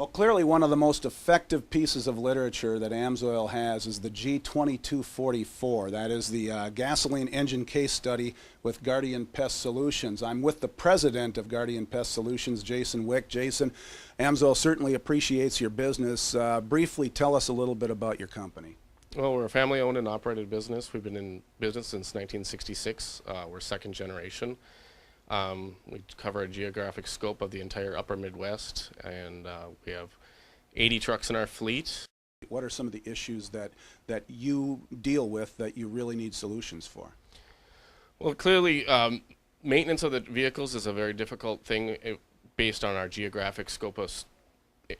Well, clearly one of the most effective pieces of literature that AMSOIL has is the G2244. That is the gasoline engine case study with Guardian Pest Solutions. I'm with the president of Guardian Pest Solutions, Jason Wick. Jason, AMSOIL certainly appreciates your business. Briefly tell us a little bit about your company. Well, we're a family-owned and operated business. We've been in business since 1966. We're second generation. We cover a geographic scope of the entire upper Midwest, and we have 80 trucks in our fleet. What are some of the issues that you deal with that you really need solutions for? Well, clearly, maintenance of the vehicles is a very difficult thing based on our geographic scope of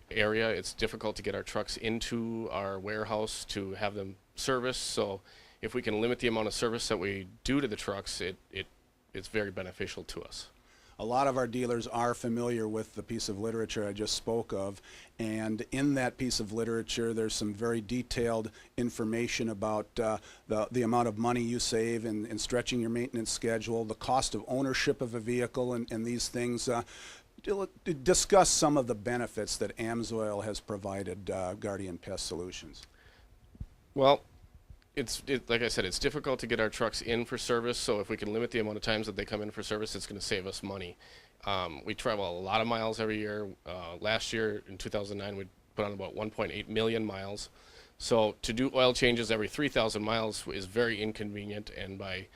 area. It's difficult to get our trucks into our warehouse to have them serviced. So if we can limit the amount of service that we do to the trucks, it's very beneficial to us. A lot of our dealers are familiar with the piece of literature I just spoke of, and in that piece of literature there's some very detailed information about the amount of money you save in stretching your maintenance schedule, the cost of ownership of a vehicle, and these things. Discuss some of the benefits that AMSOIL has provided Guardian Pest Solutions. Well, like I said, it's difficult to get our trucks in for service, so if we can limit the amount of times that they come in for service, it's going to save us money. We travel a lot of miles every year. Last year, in 2009, we put on about 1.8 million miles. So to do oil changes every 3,000 miles is very inconvenient, and by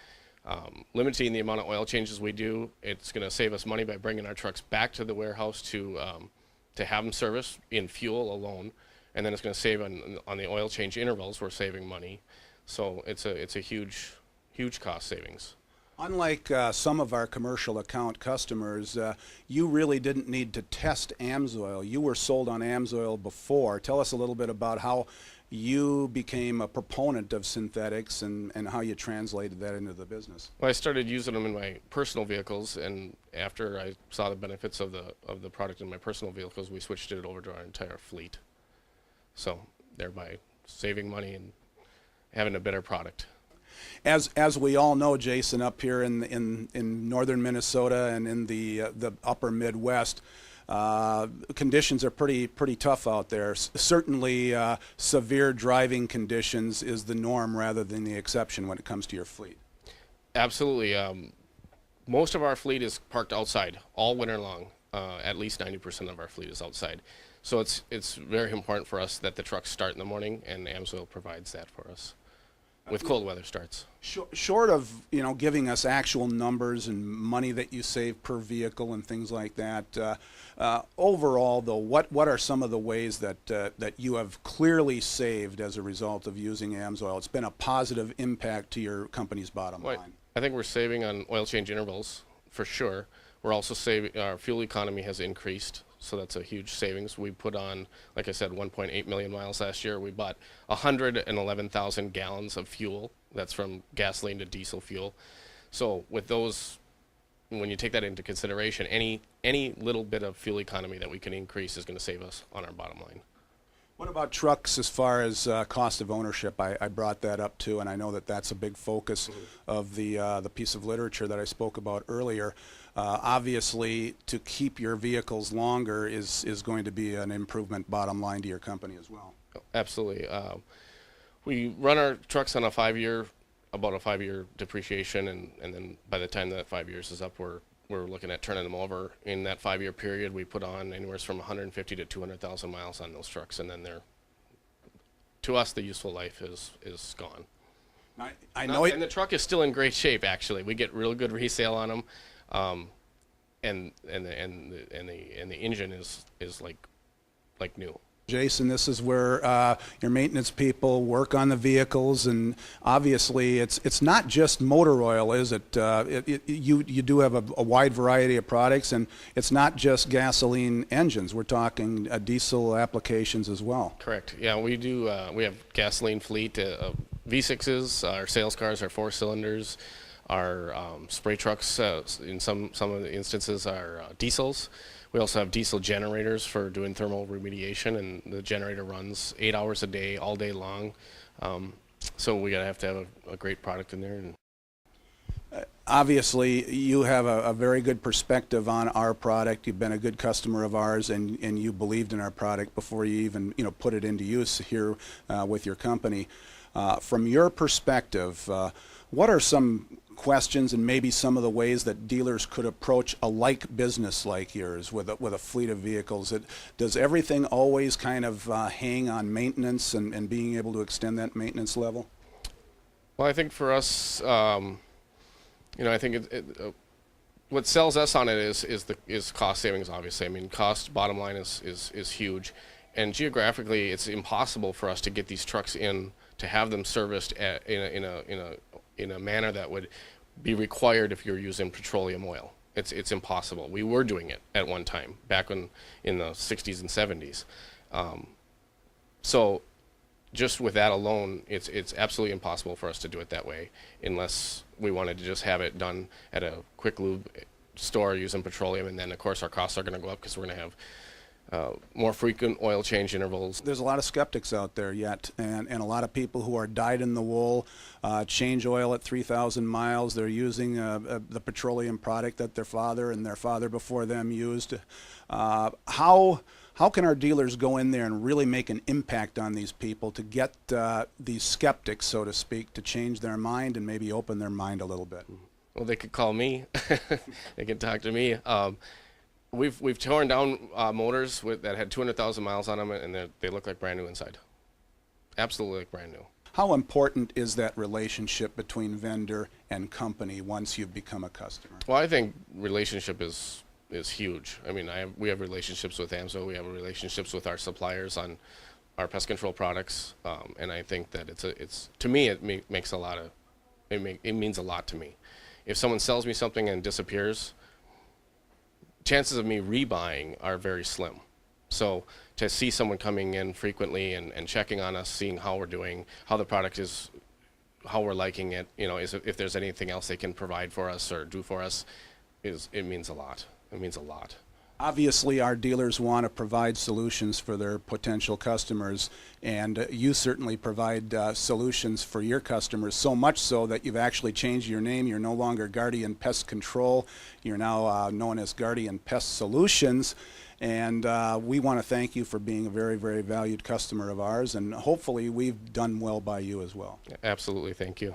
limiting the amount of oil changes we do, it's going to save us money by bringing our trucks back to the warehouse to have them serviced in fuel alone, and then it's going to save on the oil change intervals. We're saving money. So it's a huge cost savings. Unlike some of our commercial account customers, you really didn't need to test AMSOIL. You were sold on AMSOIL before. Tell us a little bit about how you became a proponent of synthetics and how you translated that into the business. Well, I started using them in my personal vehicles, and after I saw the benefits of the product in my personal vehicles, we switched it over to our entire fleet. So thereby saving money and having a better product. As we all know, Jason, up here in northern Minnesota and in the upper Midwest, conditions are pretty tough out there. Certainly, severe driving conditions is the norm rather than the exception when it comes to your fleet. Absolutely. Most of our fleet is parked outside all winter long. At least 90% of our fleet is outside. So it's very important for us that the trucks start in the morning, and AMSOIL provides that for us with cold weather starts. Short of giving us actual numbers and money that you save per vehicle and things like that, overall though, what are some of the ways that you have clearly saved as a result of using AMSOIL? It's been a positive impact to your company's bottom line. I think we're saving on oil change intervals for sure. We're also saving, our fuel economy has increased, so that's a huge savings. We put on, like I said, 1.8 million miles last year. We bought 111,000 gallons of fuel. That's from gasoline to diesel fuel. So with those, when you take that into consideration, any little bit of fuel economy that we can increase is going to save us on our bottom line. What about trucks as far as cost of ownership? I brought that up too, and I know that that's a big focus of the piece of literature that I spoke about earlier. Obviously, to keep your vehicles longer is going to be an improvement bottom line to your company as well. Absolutely. We run our trucks on about a 5-year depreciation, and then by the time that 5 years is up, we're looking at turning them over. In that 5-year period, we put on anywhere from 150 to 200,000 miles on those trucks, and then to us, the useful life is gone. I know and the truck is still in great shape. Actually, we get real good resale on them, and the engine is like new. Jason, this is where your maintenance people work on the vehicles, and obviously it's not just motor oil, is it? You do have a wide variety of products, and it's not just gasoline engines. We're talking diesel applications as well. Correct. Yeah, we do. We have gasoline fleet, V6s, our sales cars, our 4-cylinders, our spray trucks. In some of the instances, are diesels. We also have diesel generators for doing thermal remediation, and the generator runs 8 hours a day, all day long. So we have to have a great product in there. Obviously, you have a very good perspective on our product. You've been a good customer of ours, and you believed in our product before you even put it into use here with your company. From your perspective, what are some questions and maybe some of the ways that dealers could approach a like business like yours with a fleet of vehicles? Does everything always kind of hang on maintenance and being able to extend that maintenance level? Well, I think for us, I think what sells us on it is cost savings. Obviously, I mean, cost bottom line is huge, and geographically, it's impossible for us to get these trucks in to have them serviced in a manner that would be required if you're using petroleum oil. It's impossible. We were doing it at one time back in the 60s and 70s. So just with that alone, it's absolutely impossible for us to do it that way unless we wanted to just have it done at a quick lube store using petroleum, and then of course our costs are going to go up because we're going to have more frequent oil change intervals. There's a lot of skeptics out there yet, and a lot of people who are dyed-in-the-wool, change oil at 3,000 miles. They're using the petroleum product that their father and their father before them used. How can our dealers go in there and really make an impact on these people to get these skeptics, so to speak, to change their mind and maybe open their mind a little bit? Well, they could call me. They can talk to me. We've torn down motors that had 200,000 miles on them, and they look like brand new inside. Absolutely like brand new. How important is that relationship between vendor and company once you've become a customer? Well, I think relationship is huge. I mean, we have relationships with AMSOIL. We have relationships with our suppliers on our pest control products, and I think that it's to me it makes a lot of it means a lot to me. If someone sells me something and disappears, chances of me rebuying are very slim. So to see someone coming in frequently and checking on us, seeing how we're doing, how the product is, how we're liking it, if there's anything else they can provide for us or do for us, it means a lot. It means a lot. Obviously, our dealers want to provide solutions for their potential customers, and you certainly provide solutions for your customers, so much so that you've actually changed your name. You're no longer Guardian Pest Control. You're now known as Guardian Pest Solutions, and we want to thank you for being a very, very valued customer of ours, and hopefully we've done well by you as well. Absolutely. Thank you.